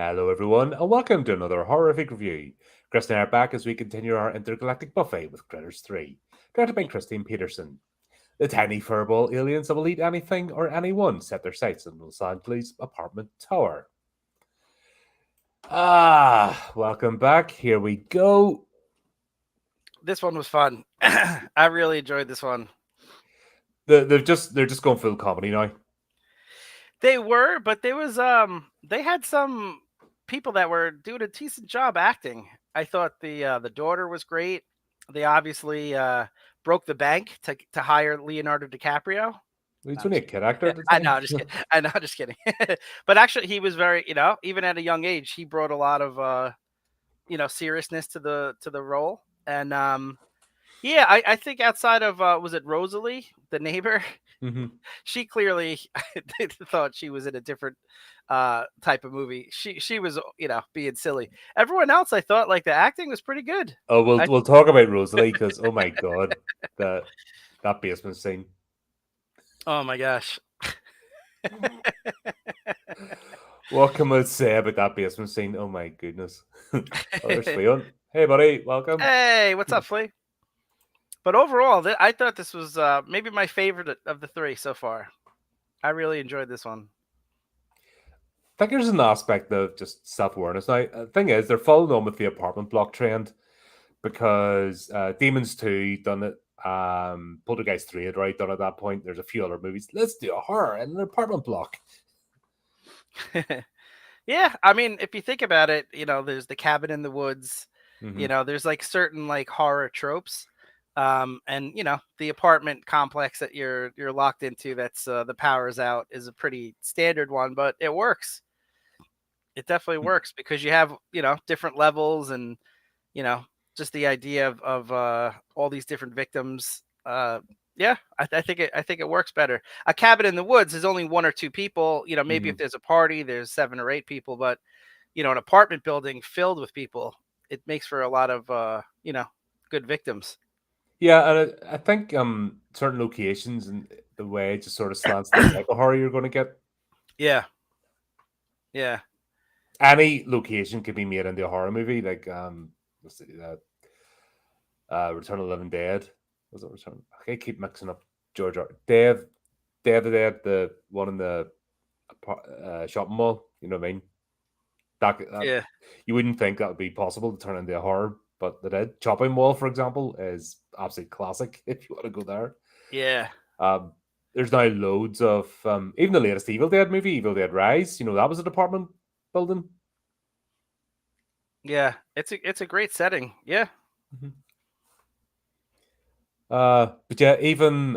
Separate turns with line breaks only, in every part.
Hello, everyone, and welcome to another horrific review. Chris and I are back as we continue our intergalactic buffet with Critters 3, directed by Christine Peterson. The tiny furball aliens that will eat anything or anyone set their sights on Los Angeles apartment tower. Welcome back. Here we go.
This one was fun. I really enjoyed this one.
They're just going full comedy now.
They were, but they had some people that were doing a decent job acting. I thought the daughter was great. They obviously broke the bank to hire Leonardo DiCaprio.
He's
No, I'm
only a
just
kid actor at the
I
time.
know, I'm just kidding. I know, I'm just kidding. But actually, he was very, even at a young age, he brought a lot of, seriousness to the role. And yeah, I think outside of was it Rosalie, the neighbor?
Mm-hmm.
She clearly thought she was in a different type of movie. She was, being silly. Everyone else, I thought, like, the acting was pretty good.
Oh, we'll
I
we'll talk about Rosalie because oh my god, that basement scene.
Oh my gosh.
What can we say about that basement scene? Oh my goodness. Oh, there's Leon. Hey, buddy, welcome.
Hey, what's up, Flea? But overall, I thought this was maybe my favorite of the three so far. I really enjoyed this one.
I think there's an aspect of just self awareness. Now, the thing is, they're following on with the apartment block trend because Demons 2 done it. Poltergeist 3 had already done it at that point. There's a few other movies. Let's do a horror in an apartment block.
Yeah, I mean, if you think about it, there's the cabin in the woods.
Mm-hmm.
There's like certain like horror tropes. And the apartment complex that you're locked into, that's the power's out, is a pretty standard one, but it works. It definitely works because you have, different levels, and you know just the idea of all these different victims. Yeah, I think it works better. A cabin in the woods is only one or two people. Maybe
Mm-hmm.
if there's a party, there's 7 or 8 people, but an apartment building filled with people, it makes for a lot of good victims.
Yeah, and I think certain locations and the way it just sort of slants the type of horror you're going to get.
Yeah, yeah,
Any location could be made into a horror movie, like let's see that Return of the Living Dead. Was it Return? I keep mixing up Day of the Dead, the one in the shopping mall. You know what I mean? That
yeah,
you wouldn't think that would be possible to turn into a horror, but they did. Chopping Mall, for example, is absolute classic. If you want to go there,
yeah,
um, there's now loads of even the latest Evil Dead movie, Evil Dead Rise. You know that was a apartment building.
yeah. It's a great setting. Yeah,
Mhm. But yeah, even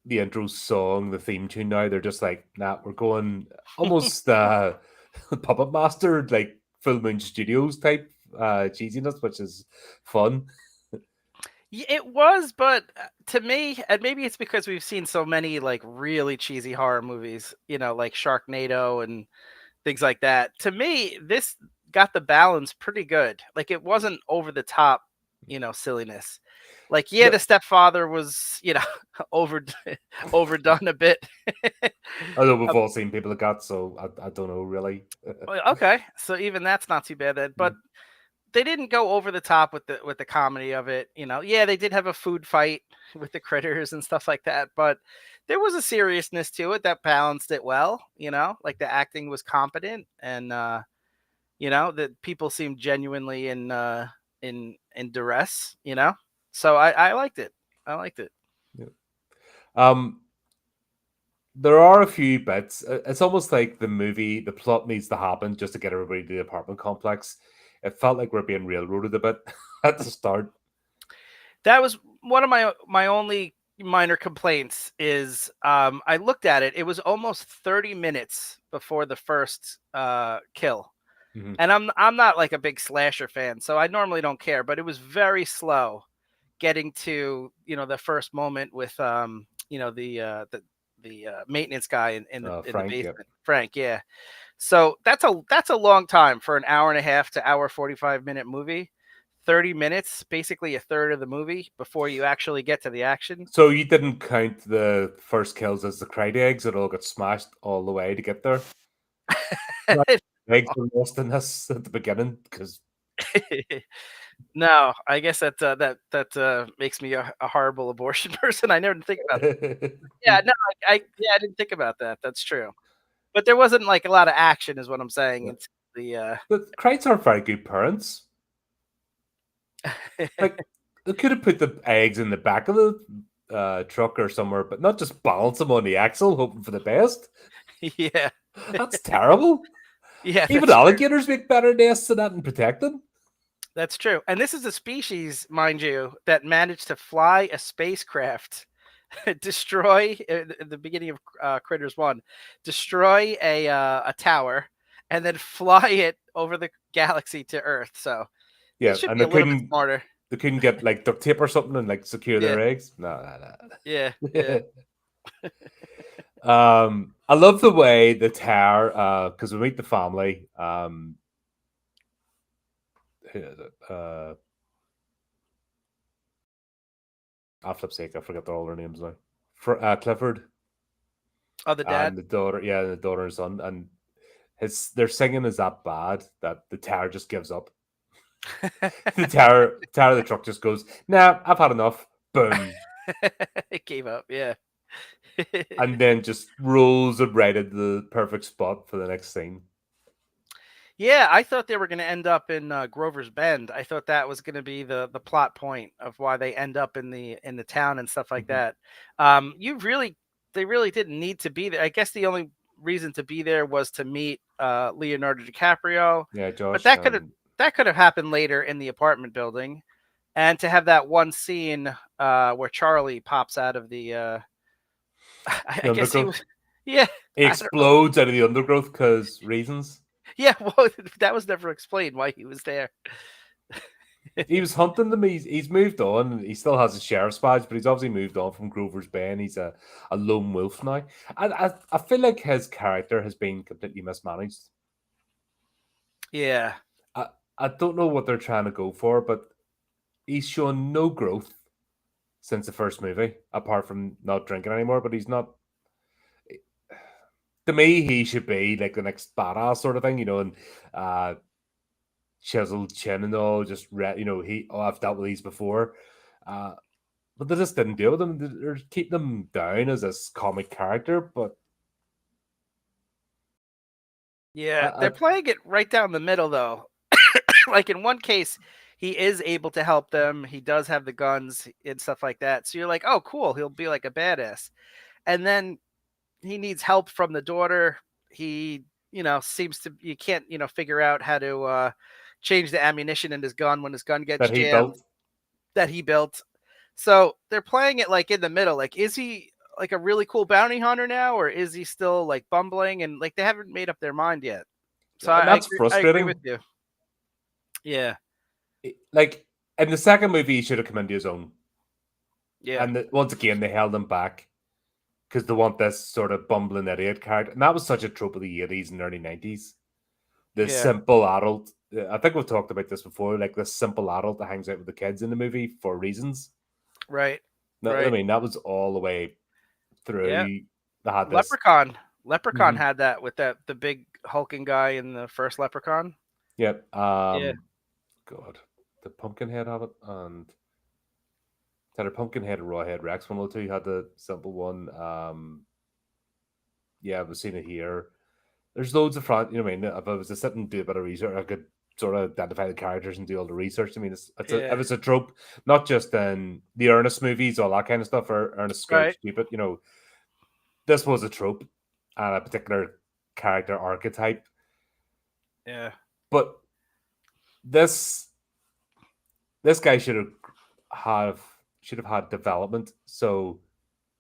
the intro song, the theme tune now, they're just like, nah, we're going almost Puppet Master, like Full Moon Studios type cheesiness, which is fun.
It was, but to me, and maybe it's because we've seen so many like really cheesy horror movies, like Sharknado and things like that. To me, this got the balance pretty good. Like, it wasn't over the top, silliness. Like, yeah,
No,
the stepfather was, over overdone a bit.
although we've
Uh,
all seen people like that, so I don't know really.
okay, so even that's not too bad then. But they didn't go over the top with the comedy of it. Yeah, they did have a food fight with the critters and stuff like that, but there was a seriousness to it that balanced it well. Like, the acting was competent, and that people seemed genuinely in duress. So I liked it. I liked it.
Yeah. Um, there are a few bits. It's almost like the movie, the plot needs to happen just to get everybody to the apartment complex. It felt like we're being railroaded a bit at the start.
That was one of my only minor complaints. Is I looked at it. It was almost 30 minutes before the first kill.
Mhm.
And I'm not like a big slasher fan, so I normally don't care, but it was very slow getting to, the first moment with the maintenance guy in the
Frank, yep.
basement. Frank, yeah. So that's a long time for an hour and a half to hour 45-minute movie. 30 minutes, basically a third of the movie before you actually get to the action.
So you didn't count the first kills as the cried eggs that all got smashed all the way to get there? Eggs were lost in this at the beginning because
No, I guess that makes me a horrible abortion person. I never did think about that. Yeah, no, I didn't think about that. That's true. But there wasn't like a lot of action, is what I'm saying. It's the
but Crites aren't very good parents. Like they could have put the eggs in the back of the truck or somewhere, but not just balance them on the axle, hoping for the best.
yeah,
That's terrible.
yeah,
Even
that's true.
alligators make better nests than that and protect them.
That's true. And this is a species, mind you, that managed to fly a spacecraft, destroy at the beginning of Critters 1, destroy a tower, and then fly it over the galaxy to Earth. So they
Yeah,
should
and
be a little bit smarter.
they couldn't get like duct tape or something and like secure
Yeah,
their eggs. No,
yeah, yeah.
no. I love the way the tower, because we meet the family. Who is it? Ah, flip's sake, I forget all their names now. For Clifford
Oh, the
and
dad.
the daughter, yeah, the daughter and son, and their singing is that bad that the tower just gives up. The tower of the truck just goes, nah, I've had enough. Boom.
It gave up. Yeah.
And then just rolls it right at the perfect spot for the next scene.
Yeah, I thought they were going to end up in Grover's Bend. I thought that was going to be the plot point of why they end up in the town and stuff like
Mhm.
that. They really didn't need to be there. I guess the only reason to be there was to meet Leonardo DiCaprio,
Yeah,
but
Josh.
that could have happened later in the apartment building, and to have that one scene where Charlie pops out of the
The
I guess he
undergrowth.
was, yeah,
He
I don't know.
explodes out of the undergrowth because reasons.
Yeah, well, that was never explained why he was there.
He was hunting them. He's moved on. He still has a sheriff's badge, but he's obviously moved on from Grover's Bay. He's a lone wolf now. I feel like his character has been completely mismanaged.
Yeah,
I, I don't know what they're trying to go for, but he's shown no growth since the first movie, apart from not drinking anymore. But he's not. To me, he should be like the next badass sort of thing, and uh, chiseled chin and all. Just I've dealt with these before. Uh, But they just didn't deal with him. They're keeping him down as this comic character. But
yeah,
I
they're playing it right down the middle though. Like in one case, he is able to help them. He does have the guns and stuff like that. So you're like, oh, cool. He'll be like a badass. And then he needs help from the daughter. He, seems to you can't figure out how to change the ammunition in his gun when his gun gets
that he
jammed
built.
that he built. So they're playing it like in the middle. Like, is he like a really cool bounty hunter now, or is he still like bumbling? And like they haven't made up their mind yet. So
And that's
I agree with
frustrating.
you. Yeah,
Like in the second movie, he should have come into his own.
yeah,
And once again, they held him back because they want this sort of bumbling idiot character. And that was such a trope of the 80s and early 90s. The
yeah.
simple adult. I think we've talked about this before. Like the simple adult that hangs out with the kids in the movie for reasons.
Right,
No, I
right.
mean, that was all the way
Yeah,
through. They had this.
Leprechaun. Leprechaun
Mhm.
had that with the big hulking guy in the first Leprechaun.
Yep.
Yeah,
God, the Pumpkinhead have it, and had a Pumpkinhead and Rawhead Rex 102 had the simple one. Yeah, we've seen it here. There's loads of front. You know what I mean? If I was to sit and do a bit of research, I could sort of identify the characters and do all the research. I mean,
yeah.
it was a trope, not just in the Ernest movies, all that kind of stuff, or Ernest Scared
Right.
Stupid. This was a trope and a particular character archetype.
Yeah.
But this this guy have should have had development, so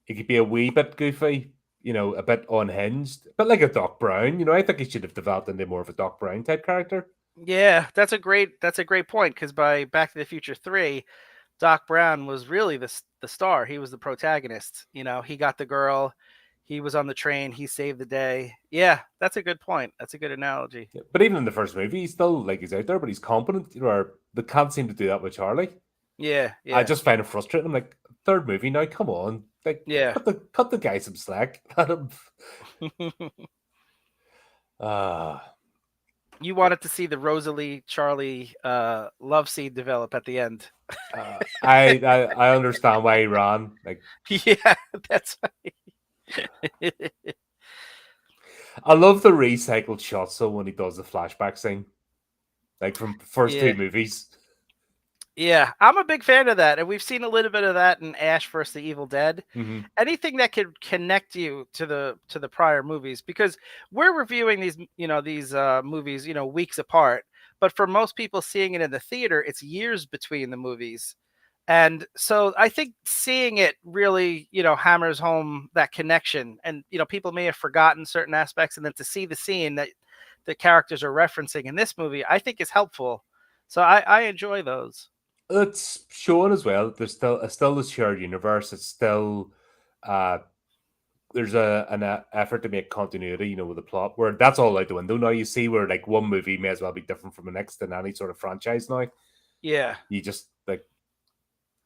he could be a wee bit goofy, a bit unhinged, but like a Doc Brown. I think he should have developed into more of a Doc Brown type character.
Yeah, that's a great point because by Back to the Future 3, Doc Brown was really the star. He was the protagonist. He got the girl. He was on the train. He saved the day. Yeah, that's a good point. That's a good analogy.
Yeah, but even in the first movie, he's still like he's out there, but he's competent. Where they can't seem to do that with Charlie.
Yeah,
I
yeah,
just find it frustrating. I'm like, third movie now, come on, like
yeah.
cut the guy some slack. Let him. Uh,
You wanted to see the Rosalie Charlie love scene develop at the end.
I understand why he ran. Like,
Yeah, that's
I love the recycled shots. So when he does the flashback scene, like from first
yeah.
two movies.
Yeah, I'm a big fan of that, and we've seen a little bit of that in Ash vs. the Evil Dead.
Hmm.
Anything that could connect you to the prior movies, because we're reviewing these, these movies, weeks apart. But for most people seeing it in the theater, it's years between the movies, and so I think seeing it really, hammers home that connection. And people may have forgotten certain aspects, and then to see the scene that the characters are referencing in this movie, I think is helpful. So I enjoy those.
It's showing as well. There's still this shared universe. It's still uh there's an effort to make continuity, with the plot. Where that's all out the window now. You see, where like one movie may as well be different from the next in any sort of franchise now.
Yeah.
You just like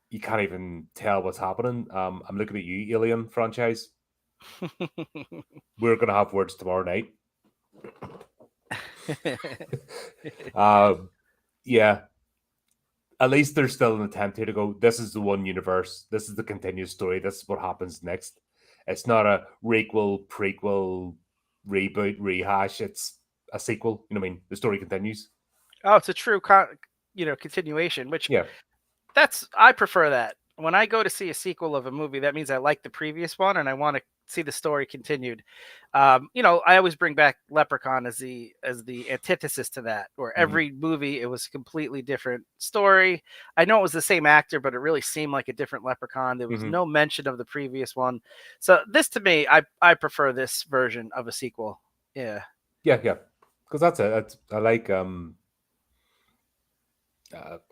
you can't even tell what's happening. I'm looking at you, Alien franchise. We're gonna have words tomorrow night. Yeah, at least there's still an attempt here to go, this is the one universe, this is the continuous story, this is what happens next. It's not a requel, prequel, reboot, rehash. It's a sequel. You know what I mean? The story continues.
Oh, it's a true continuation, which
Yeah.
I prefer that. When I go to see a sequel of a movie, that means I like the previous one and I want to see the story continued. I always bring back Leprechaun as the antithesis to that, where
Hmm.
every movie it was a completely different story. I know it was the same actor, but it really seemed like a different Leprechaun. There was
Hmm.
no mention of the previous one. So this, to me, I prefer this version of a sequel. Yeah.
Yeah, yeah. Because that's it. I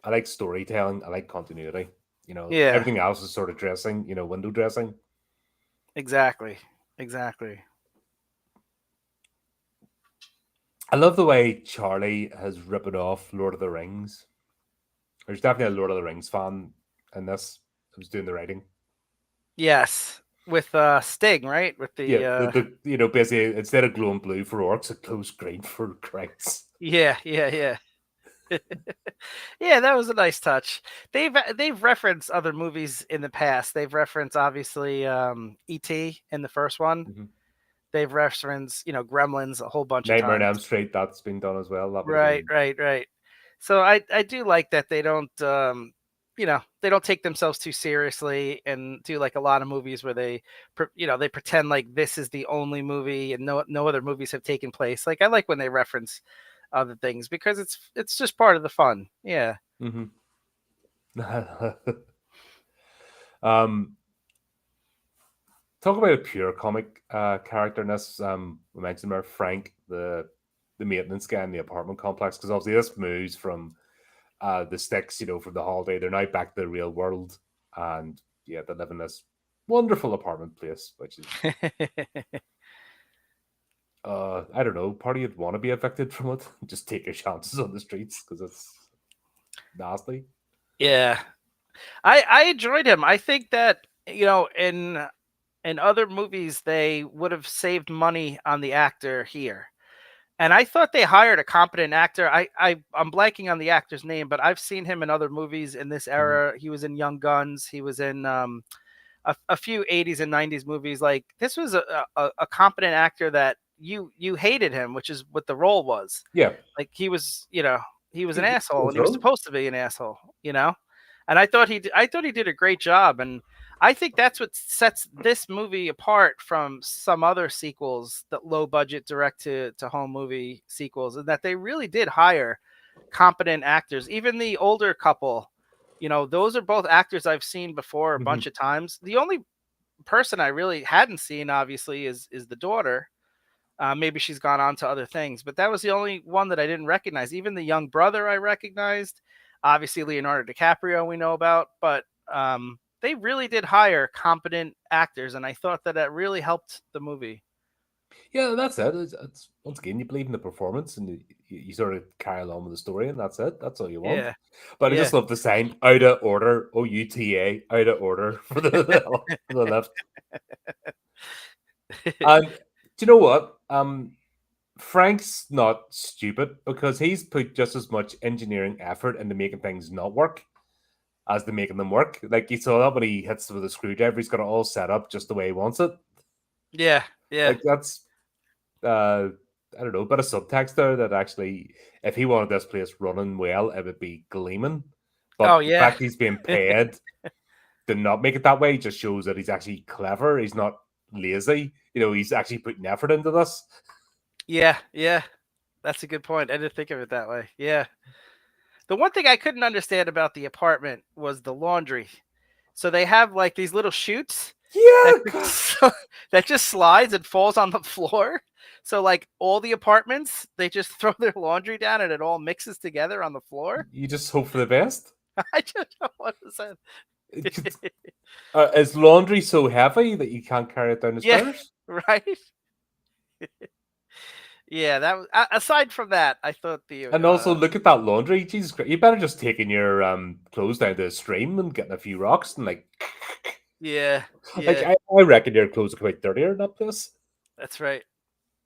like storytelling. I like continuity.
Yeah.
Everything else is sort of dressing. Window dressing.
Exactly. Exactly.
I love the way Charlie has ripped off Lord of the Rings. There's definitely a Lord of the Rings fan in this who's doing the writing.
Yes, with Sting, right? With
Yeah,
the
basically instead of glowing blue for orcs, it glows green for Krites.
yeah, yeah, yeah. Yeah, that was a nice touch. They've referenced other movies in the past. They've referenced obviously E.T. in the first one.
Hmm.
They've referenced, Gremlins a whole bunch of
Nightmare on
times.
Elm Street, that's been done as well. That would have
Right,
been.
right, right. So I do like that they don't they don't take themselves too seriously and do like a lot of movies where they pretend like this is the only movie and no other movies have taken place. Like I like when they reference other things because it's just part of the fun. Yeah.
Hmm. um, Talk about a pure comic character in this. We mentioned there Frank, the maintenance guy in the apartment complex, because obviously this moves from the sticks, from the holiday. They're now back to the real world, and yeah, they live in this wonderful apartment place, which is I don't know. Part of you'd want to be evicted from it. Just take your chances on the streets because it's nasty.
Yeah. I enjoyed him. I think that, in other movies they would have saved money on the actor here. And I thought they hired a competent actor. I'm blanking on the actor's name, but I've seen him in other movies in this
Hmm.
era. He was in Young Guns. He was in a few 80s and 90s movies. Like this was a competent actor that you hated him, which is what the role was.
Yeah,
Like he was an
he
asshole,
was
and he was
wrong.
supposed to be an asshole. And I thought he did a great job, and I think that's what sets this movie apart from some other sequels, that low budget direct to home movie sequels, and that they really did hire competent actors. Even the older couple, those are both actors I've seen before a
Hmm.
bunch of times. The only person I really hadn't seen, obviously, is the daughter. Maybe she's gone on to other things, but that was the only one that I didn't recognize. Even the young brother I recognized. Obviously, Leonardo DiCaprio we know about, but they really did hire competent actors, and I thought that really helped the movie.
Yeah, that's it. It's once again you believe in the performance and you sort of carry along with the story, and that's it. That's all you want.
Yeah,
But I
yeah,
just love the sign out of order. OUTA out of order for the left. And do you know what? Frank's not stupid because he's put just as much engineering effort into making things not work as to making them work. Like you saw that when he hits with a screwdriver, he's got it all set up just the way he wants it.
Yeah, yeah.
Like that's I don't know, a bit of subtext there that actually, if he wanted this place running well, it would be gleaming.
Oh
But the
yeah.
fact he's being paid to not make it that way just shows that he's actually clever. He's not lazy. He's actually putting effort into this.
Yeah, yeah. That's a good point. I didn't think of it that way. Yeah. The one thing I couldn't understand about the apartment was the laundry. So they have like these little chutes that
Yeah, God.
that just slides and falls on the floor. So like all the apartments, they just throw their laundry down and it all mixes together on the floor.
You just hope for the best.
I just don't understand.
Is laundry so heavy that you can't carry it down the
Yeah,
stairs?
right. Yeah, that was aside from that, I thought the
And also, look at that laundry. Jesus Christ. You better just taking your clothes down to the stream and getting a few rocks and
yeah,
like
yeah,
I reckon your clothes are quite dirtier than that place.
that's right.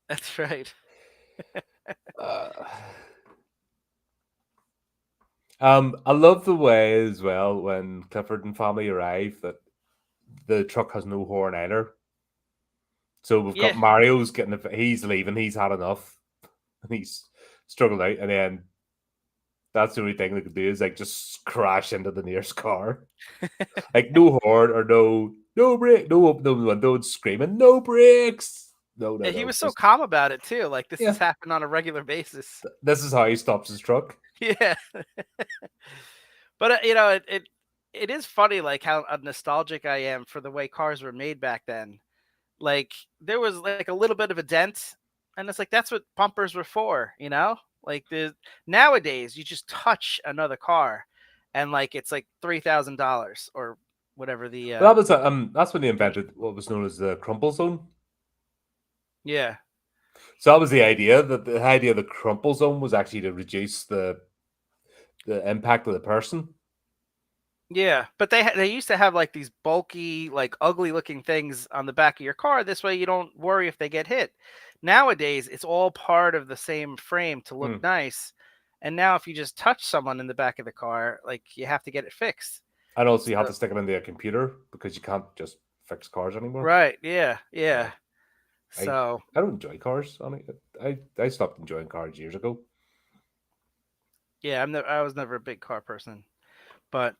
That's right.
Uh, I love the way as well when Clifford and family arrive that the truck has no horn either. So we've got
Yeah.
Mario's he's leaving, he's had enough, and he's struggled out, and then that's the only thing they could do is like just crash into the nearest car. Like no horn or no brake, no open the window and screaming, no brakes. No, no,
Yeah, he
no.
was so
Just
calm about it too. Like this
yeah.
has happened on a regular basis.
This is how he stops his truck.
Yeah. But it is funny like how nostalgic I am for the way cars were made back then. Like there was like a little bit of a dent, and it's like that's what bumpers were for, you know? Like the nowadays you just touch another car and like it's like $3,000 or whatever the
Well, that's when they invented what was known as the crumple zone.
yeah.
So that was the idea. That the idea of the crumple zone was actually to reduce the impact of the person.
Yeah, but they used to have like these bulky, like ugly looking things on the back of your car. This way you don't worry if they get hit. Nowadays, it's all part of the same frame to look
Hmm.
nice. And now if you just touch someone in the back of the car, like you have to get it fixed.
And also, you have
So,
to stick it into a computer because you can't just fix cars anymore.
right, yeah,
Yeah,
yeah.
I
So,
I don't enjoy cars. I stopped enjoying cars years ago.
yeah, I was never a big car person, but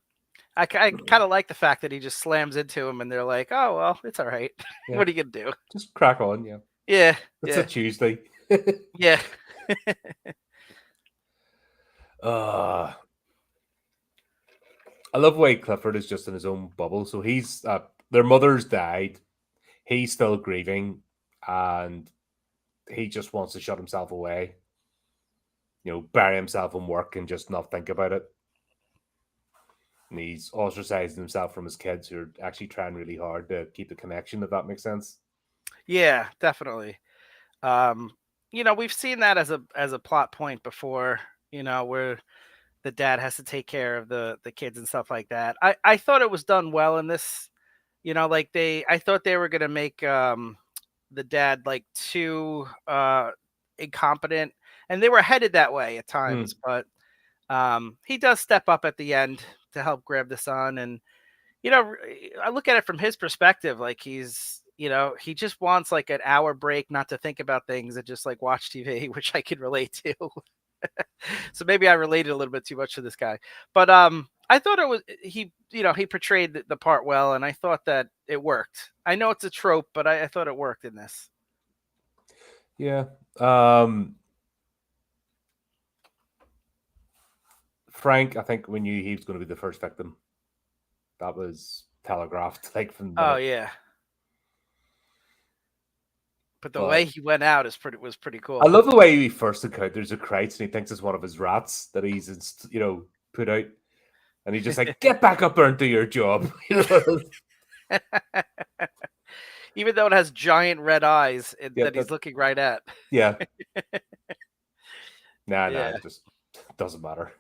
I kind of like the fact that he just slams into him and they're like, "Oh, well, it's all right.
Yeah,
What are you going to do?"
just crack on. Yeah,
Yeah,
it's a
yeah.
Tuesday.
Yeah.
uh I love the way Clifford is just in his own bubble. So he's their mother's died. He's still grieving, and he just wants to shut himself away. Bury himself in work and just not think about it. And he's ostracizing himself from his kids who are actually trying really hard to keep the connection, if that makes sense.
Yeah, definitely. Um, we've seen that as a plot point before, where the dad has to take care of the kids and stuff like that. I thought it was done well in this, like I thought they were gonna make the dad like too incompetent, and they were headed that way at
Hmm.
times, but he does step up at the end to help grab the son. And I look at it from his perspective, like he just wants like an hour break, not to think about things and just like watch TV, which I could relate to. So maybe I related a little bit too much to this guy, but I thought it was he portrayed the part well, and I thought that it worked. I know it's a trope, but I thought it worked in this.
Yeah. Um, Frank, I think we knew he was going to be the first victim. That was telegraphed, like from the
Oh
minute.
yeah, but the way
But
he went out was pretty
I
cool.
love the way he first encounters a Kreitz and he thinks it's one of his rats that he's put out, and he's just like, "Get back up there and do your job."
Even though it has giant red eyes
Yeah,
that he's looking right at.
yeah. Nah,
Yeah.
it just doesn't matter.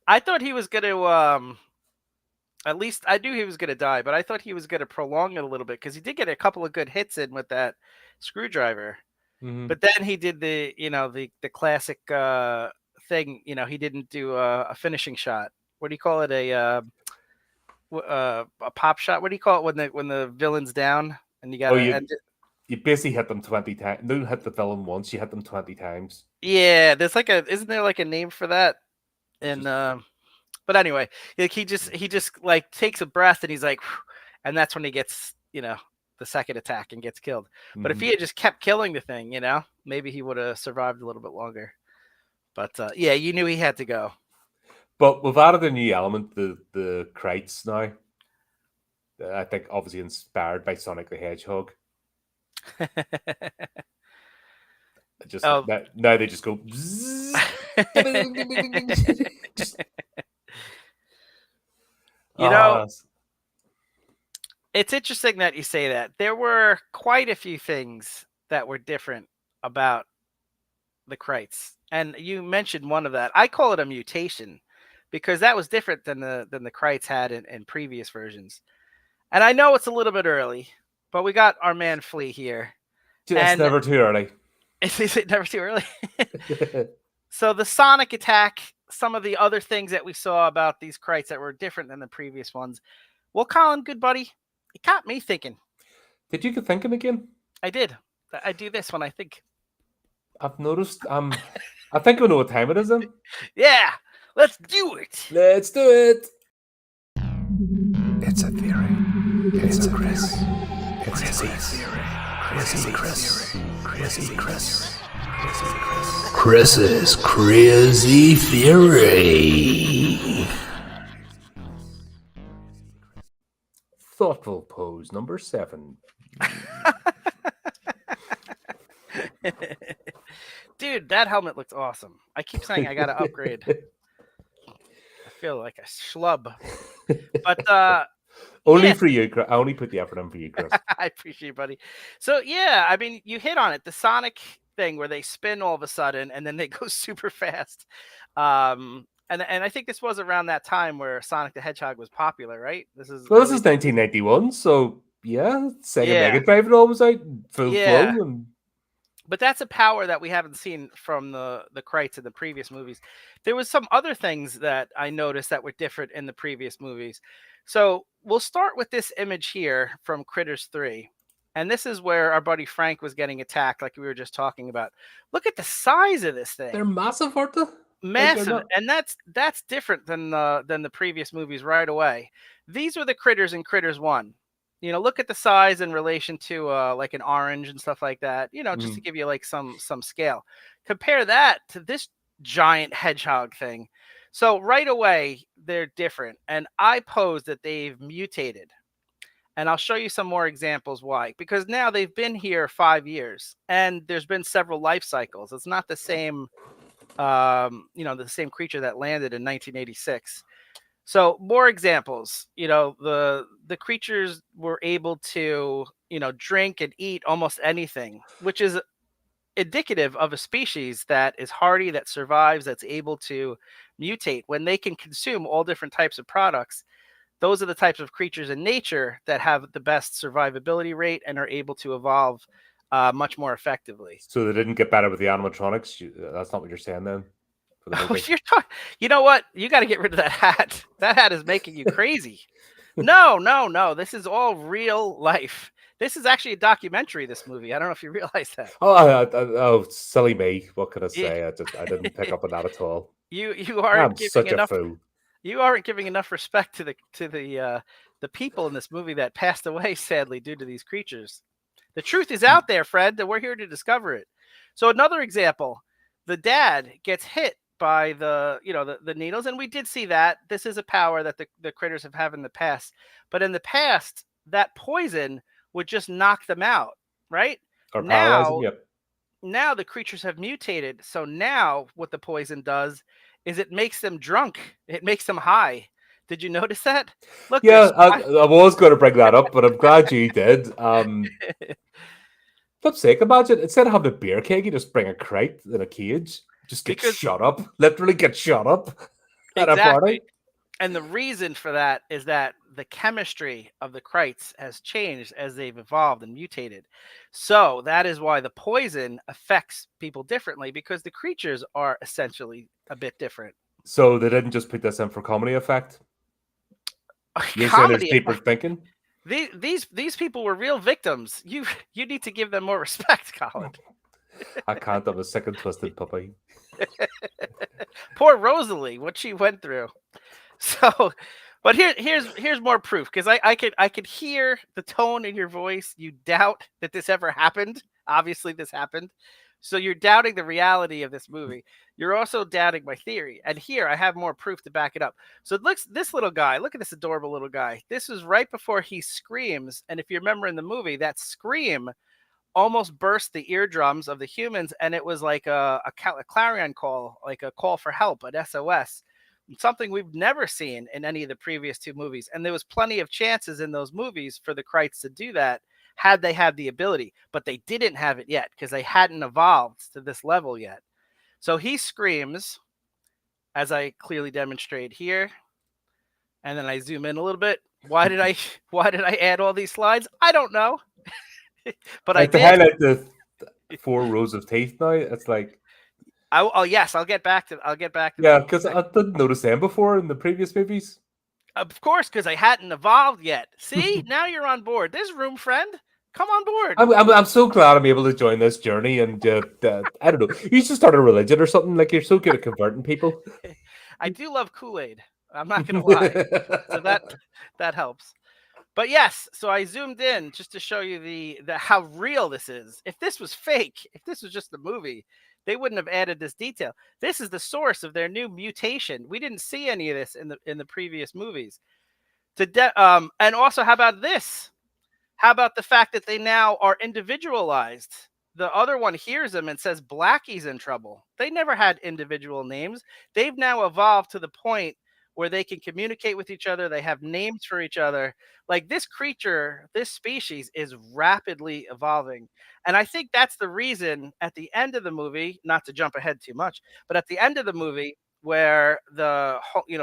I thought he was gonna at least I knew he was gonna die, but I thought he was gonna prolong it a little bit because he did get a couple of good hits in with that screwdriver.
Mhm.
But then he did the classic thing. He didn't do a finishing shot. What do you call it? A pop shot. What do you call it when the villain's down and you
Oh,
gotta end it?
you basically hit them 20 times. Don't hit the villain once, you hit them 20 times.
Yeah, isn't there like a name for that? And
Just
but anyway, like he just like takes a breath and he's like, "Phew," and that's when he gets the second attack and gets killed. But if
mhm.
he had just kept killing the thing, maybe he would have survived a little bit longer. But yeah, you knew he had to go.
But we've added a new element, the Krites now. I think obviously inspired by Sonic the Hedgehog. Just
Oh,
now they just go. Bzzz. Just,
you know,
ah,
it's interesting that you say that. There were quite a few things that were different about the Krites, and you mentioned one of that. I call it a mutation because that was different than the Krites had in previous versions. And I know it's a little bit early, but we got our man Flea here,
it's
and
never too early.
is it never too early? So the Sonic attack, some of the other things that we saw about these Krites that were different than the previous ones. Well, Colin, good buddy, it got me thinking.
Did you get thinking again?
I did. I do this when I think.
I've noticed. I think I know what time it is. Then
Yeah, let's do it.
let's do it.
It's a theory. It's a Chris. It's a theory. Chrissy Chris. Chrissy Chris. Chris's crazy theory.
Thoughtful pose number 7.
Dude, that helmet looks awesome. I keep saying I gotta upgrade. I feel like a schlub. But
Only
yeah.
for you, Chris. I only put the effort in for you, Chris.
I appreciate it, buddy. So yeah, I mean, you hit on it. The Sonic thing where they spin all of a sudden and then they go super fast. And I think this was around that time where Sonic the Hedgehog was popular, right? This is
Well, this
early
is 1991, so yeah, Sega
Yeah.
Mega Drive it all was out full
Yeah.
flow, and
But that's a power that we haven't seen from the Krites in the previous movies. There was some other things that I noticed that were different in the previous movies. So we'll start with this image here from Critters 3. And this is where our buddy Frank was getting attacked, like we were just talking about. Look at the size of this thing.
they're massive, aren't they?
Massive,
not-
and that's different than the previous movies right away. These were the critters in Critters 1. Look at the size in relation to like an orange and stuff like that, just to give you like some scale. Compare that to this giant hedgehog thing. So right away they're different, and I pose that they've mutated. And I'll show you some more examples why. Because now they've been here 5 years, and there's been several life cycles. It's not the same the same creature that landed in 1986. So more examples. The creatures were able to drink and eat almost anything, which is indicative of a species that is hardy, that survives, that's able to mutate. When they can consume all different types of products, those are the types of creatures in nature that have the best survivability rate and are able to evolve much more effectively.
So they didn't get better with the animatronics. That's not what you're saying, then. For the movie?
You know what? You got to get rid of that hat. That hat is making you crazy. No. This is all real life. This is actually a documentary, this movie. I don't know if you realize that.
Oh, silly me. What could I say?
Yeah.
I didn't pick up on that at all.
You
I'm
aren't
such
giving
a
enough.
fool.
You aren't giving enough respect to the people in this movie that passed away sadly due to these creatures. The truth is out there, Fred, and we're here to discover it. So another example, the dad gets hit by the needles, and we did see that. This is a power that the critters have had in the past. But in the past, that poison would just knock them out, right?
Or paralyze them, yep.
Now the creatures have mutated. So now what the poison does is it makes them drunk. It makes them high. Did you notice that? Look,
Yeah, I was going to bring that up, but I'm glad you did. Flip's sake, imagine instead of having a beer keg, you just bring a crate in a cage. Just get shut up. Literally get shut up at a party.
And the reason for that is that the chemistry of the krites has changed as they've evolved and mutated. So that is why the poison affects people differently, because the creatures are essentially a bit different.
So they didn't just put this in for comedy effect. You're saying there's
Comedy.
deeper thinking?
These people were real victims. You need to give them more respect, Colin.
I can't. I'm a sick and twisted puppy.
Poor Rosalie, what she went through. So, but here's more proof, because I could hear the tone in your voice. You doubt that this ever happened. Obviously, this happened. So you're doubting the reality of this movie. You're also doubting my theory. And here I have more proof to back it up. So this little guy, look at this adorable little guy. This is right before he screams. And if you remember in the movie, that scream almost burst the eardrums of the humans. And it was like a clarion call, like a call for help, an SOS. Something we've never seen in any of the previous two movies. And there was plenty of chances in those movies for the krites to do that had they had the ability, but they didn't have it yet because they hadn't evolved to this level yet. So he screams, as I clearly demonstrate here. And then I zoom in a little bit. Why did I add all these slides? I don't know. But
like
I did.
Highlight the 4 rows of teeth now. It's like,
yes, I'll get back to
yeah, because I didn't notice them before in the previous movies.
Of course, because I hadn't evolved yet. See, now you're on board. There's room, friend. Come on board.
I'm so glad I'm able to join this journey, and I don't know. You should start a religion or something. Like, you're so good at converting people.
I do love Kool-Aid. I'm not gonna lie. So that helps. But yes, so I zoomed in just to show you the how real this is. If this was fake, if this was just a movie, they wouldn't have added this detail. This is the source of their new mutation. We didn't see any of this in the previous movies. And also, how about this? How about the fact that they now are individualized? The other one hears them and says Blackie's in trouble. They never had individual names. They've now evolved to the point where they can communicate with each other. They have names for each other. Like, this creature, this species is rapidly evolving. And I think that's the reason at the end of the movie, not to jump ahead too much, but at the end of the movie, where the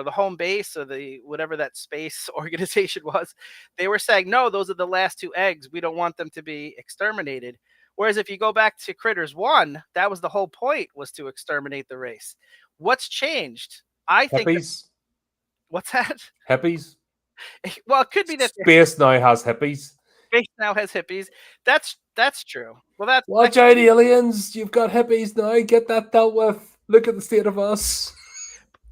home base or the whatever that space organization was, they were saying, no, those are the last 2 eggs. We don't want them to be exterminated. Whereas if you go back to Critters 1, that was the whole point, was to exterminate the race. What's changed? I think.
Hippies.
What's that?
Hippies.
Well, it could be that
Space now has hippies.
Space now has hippies. That's true. Well,
watch out, aliens! You've got hippies now. Get that dealt with. Look at the state of us.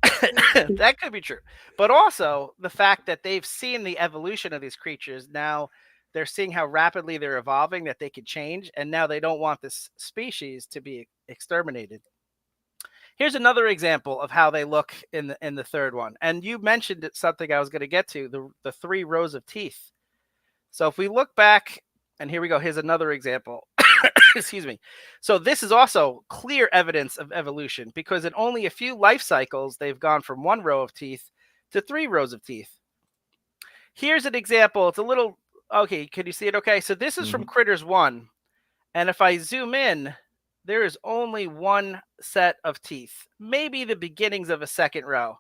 That could be true. But also the fact that they've seen the evolution of these creatures. Now they're seeing how rapidly they're evolving, that they could change, and now they don't want this species to be exterminated. Here's another example of how they look in the third one. And you mentioned something I was going to get to, the 3 rows of teeth. So if we look back, and here we go, here's another example. Excuse me. So this is also clear evidence of evolution, because in only a few life cycles, they've gone from 1 row of teeth to 3 rows of teeth. Here's an example. It's a little, okay, can you see it okay? So this is from Critters 1. And if I zoom in, there is only 1 set of teeth, maybe the beginnings of a 2nd row,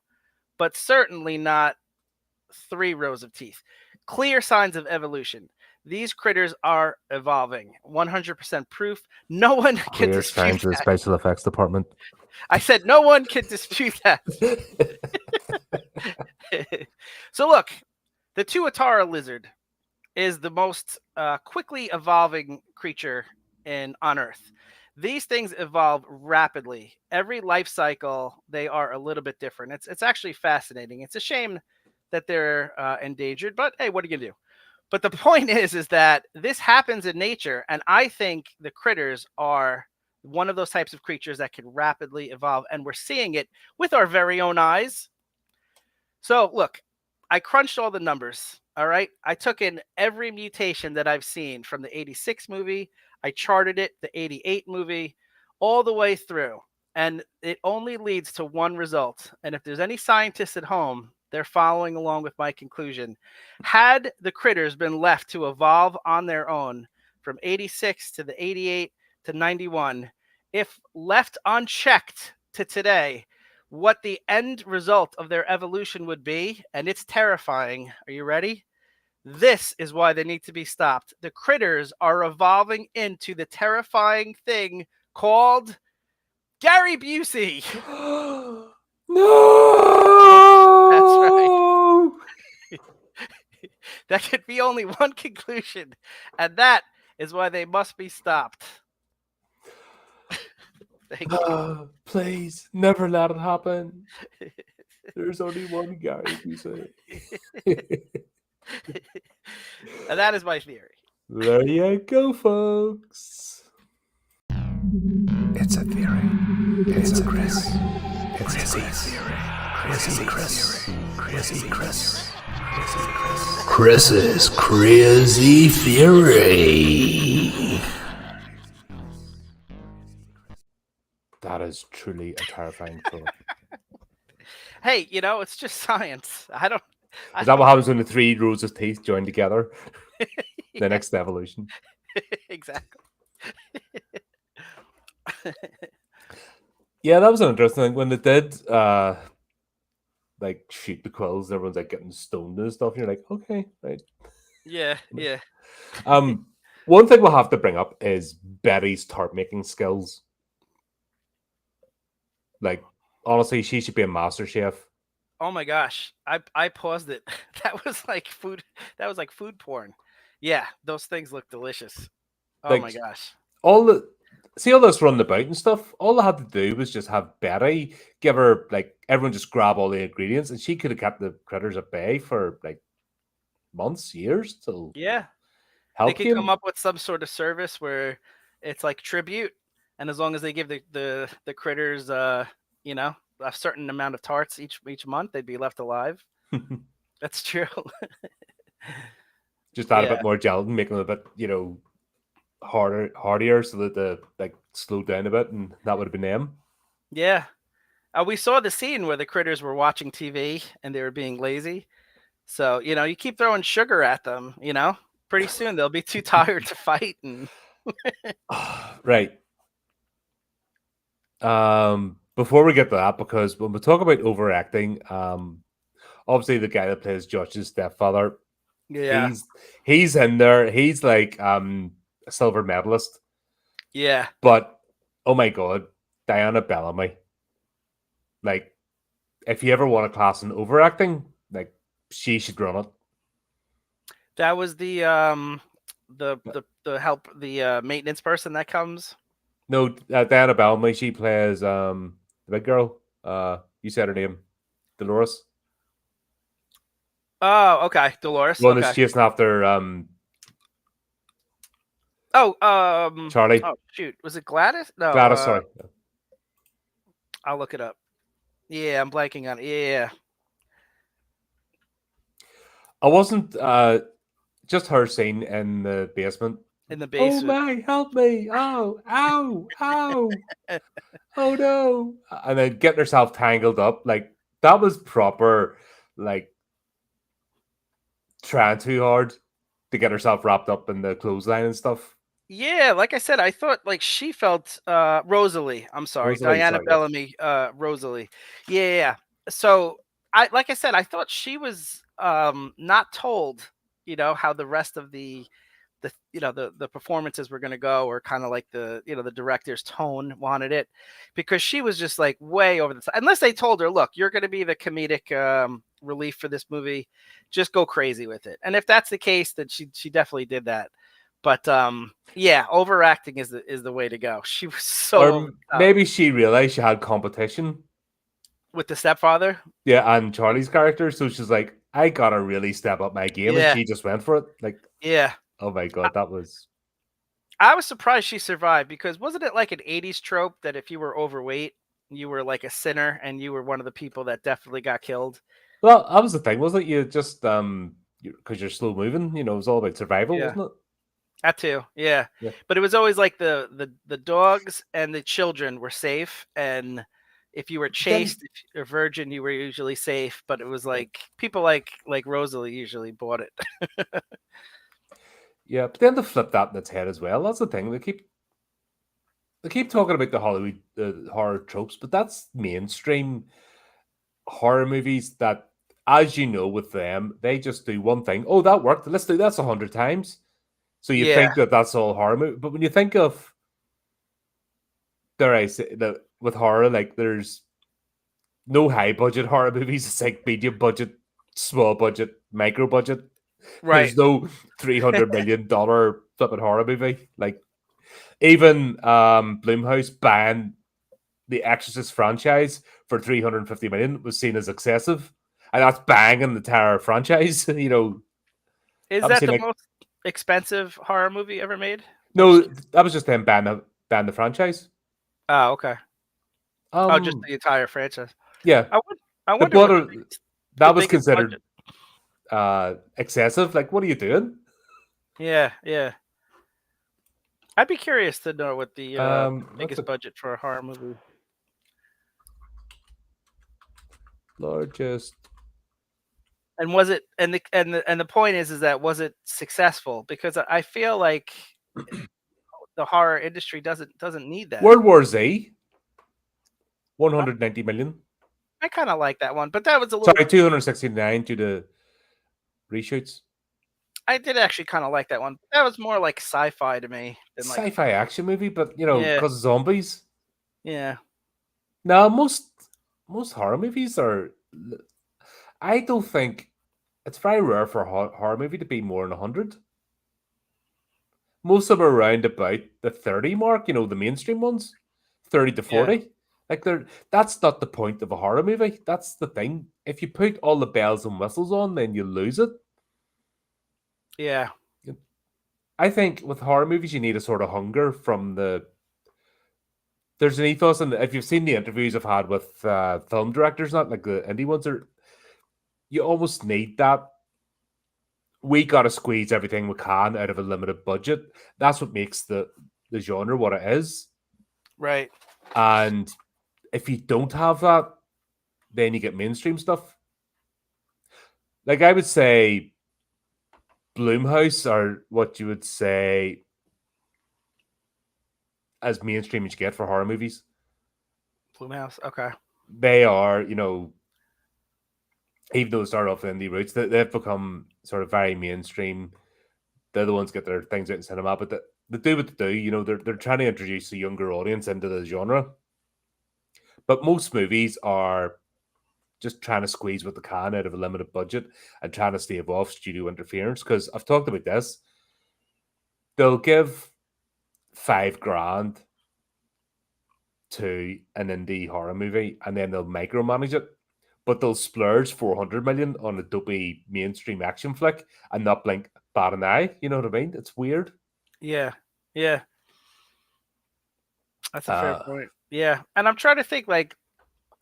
but certainly not 3 rows of teeth. Clear signs of evolution. These critters are evolving. 100% proof. No one can dispute that.
Special effects department.
I said no one can dispute that. So look, the Tuatara lizard is the most quickly evolving creature on Earth. These things evolve rapidly. Every life cycle, they are a little bit different. It's actually fascinating. It's a shame that they're endangered, but hey, what are you gonna do? But the point is that this happens in nature, and I think the critters are one of those types of creatures that can rapidly evolve, and we're seeing it with our very own eyes. So look, I crunched all the numbers, all right? I took in every mutation that I've seen from the 86 movie. I charted it, the 88 movie, all the way through, and it only leads to one result. And if there's any scientists at home, they're following along with my conclusion. Had the critters been left to evolve on their own from 86 to the 88 to 91, if left unchecked to today, what the end result of their evolution would be, and it's terrifying. Are you ready? This is why they need to be stopped. The critters are evolving into the terrifying thing called Gary Busey.
No!
That could be only one conclusion, and that is why they must be stopped. Thank you.
Please, never let it happen. There's only one Gary Busey.
And that is my theory.
There you go, folks.
It's a theory. It's a Chris. It's a theory. Chrissy Chris. Chrissy Chris. Chris's crazy theory.
That is truly a terrifying quote.
Hey, it's just science.
Is that what happens when the three rows of teeth join together? The next evolution.
Exactly.
Yeah, that was an interesting thing. When they did like shoot the quills, everyone's like getting stoned and stuff. And you're like, okay, right.
Yeah.
One thing we'll have to bring up is Betty's tart making skills. Like, honestly, she should be a master chef.
Oh my gosh. I paused it. That was like food porn. Yeah, those things look delicious. Oh
Like,
my gosh.
all this running about and stuff, all I had to do was just have Betty give her, like, everyone just grab all the ingredients, and she could have kept the critters at bay for like months, years to
Yeah.
help
They could
you.
come up with some sort of service where it's like tribute, and as long as they give the critters a certain amount of tarts each month, they'd be left alive. That's true.
Just add a
Yeah.
bit more gelatin, make them a bit, hardier so that they like slowed down a bit, and that would have been them.
Yeah. We saw the scene where the critters were watching TV and they were being lazy. So, you keep throwing sugar at them, pretty soon they'll be too tired to fight. And
Right. Before we get to that, because when we talk about overacting, obviously the guy that plays Josh's stepfather,
yeah.
he's in there. He's like a silver medalist.
Yeah.
But oh my god, Diana Bellamy. Like, if you ever want a class in overacting, like, she should run it.
That was the maintenance person that comes.
No, Diana Bellamy, she plays the big girl. You said her name, Dolores.
Oh, okay, Dolores.
One
Okay.
that's chasing after Charlie.
Oh shoot, was it Gladys? No,
Gladys, sorry.
I'll look it up. Yeah, I'm blanking on it. Yeah.
I wasn't just her scene in the basement.
In the basement.
Oh my, help me. Oh, ow, ow. Oh no. And then getting herself tangled up. Like, that was proper, like, trying too hard to get herself wrapped up in the clothesline and stuff.
Yeah, like I said, I thought like she felt Rosalie. I'm sorry,
Rosalie,
Diana
sorry, yes.
Bellamy, Rosalie. Yeah. So I thought she was not told, how the rest of the performances were going to go, or kind of like the director's tone wanted it, because she was just like way over the top. Unless they told her, look, you're going to be the comedic relief for this movie, just go crazy with it. And if that's the case, then she definitely did that. But yeah, overacting is the way to go. She was so over
Or
the top.
maybe she realized she had competition.
With the stepfather.
Yeah, and Charlie's character. So she's like, I gotta really step up my game.
Yeah.
And she just went for it. Like,
Yeah.
oh my god, that was.
I was surprised she survived, because wasn't it like an 80s trope that if you were overweight, you were like a sinner and you were one of the people that definitely got killed?
Well, that was the thing, wasn't it? You just because you're slow moving, it was all about survival,
Yeah.
wasn't it?
That too, yeah.
Yeah.
But it was always like the dogs and the children were safe, and if you were chased, if you're a virgin, you were usually safe. But it was like people like Rosalie usually bought it.
Yeah, but then they flip that in its head as well. That's the thing. They keep They keep talking about the Hollywood horror tropes, but that's mainstream horror movies that, as you know, with them, they just do one thing. Oh, that worked. Let's do that 100 times. So you
Yeah,
think that that's all horror movie, but when you think of, dare I say, that with horror, like there's no high budget horror movies. It's like medium budget, small budget, micro budget.
right.
There's no $300 million flipping horror movie. Like even Blumhouse banned the Exorcist franchise for 350 million was seen as excessive, and that's banging the entire franchise.
Is that
Obviously,
the
like
most expensive horror movie ever made? I
no,
just
that was just them ban the franchise.
oh, okay. Oh, just
Um,
the entire franchise.
yeah,
I would. I
the
wonder what
butter
the
that was
biggest
considered
budget.
excessive. Like, what are you doing?
Yeah, yeah. I'd be curious to know what the
That's
biggest
a
budget for a horror movie.
largest.
And was it? And the point is that was it successful? Because I feel like the horror industry doesn't need that.
World War Z, 190 million.
I kind of like that one, but that was a little.
Sorry, 269 due to reshoots.
I did actually kind of like that one. That was more like sci-fi to me than like
Sci-fi action movie, but
yeah,
because of zombies.
yeah,
Now, most horror movies are. I don't think it's very rare for a horror movie to be more than 100. Most of them are around about the 30 mark. The mainstream ones, 30 to
yeah,
40. Like that's not the point of a horror movie. That's the thing. If you put all the bells and whistles on, then you lose it.
yeah,
I think with horror movies, you need a sort of hunger from the. There's an ethos, and if you've seen the interviews I've had with film directors, not like the indie ones, you almost need that. We got to squeeze everything we can out of a limited budget. That's what makes the genre what it is.
right.
And if you don't have that, then you get mainstream stuff. Like I would say, Bloomhouse are what you would say as mainstream as you get for horror movies.
Blumhouse. Okay.
They are, even though they started off in indie roots, they've become sort of very mainstream. They're the ones get their things out in cinema, but they do what they do. They're trying to introduce a younger audience into the genre. But most movies are just trying to squeeze what they can out of a limited budget and trying to stave off studio interference. Because I've talked about this. They'll give $5,000 to an indie horror movie and then they'll micromanage it. But they'll splurge 400 million on a dopey mainstream action flick and not blink bat an eye. You know what I mean? It's weird.
Yeah, yeah. That's a fair
Uh,
point. Yeah, and I'm trying to think like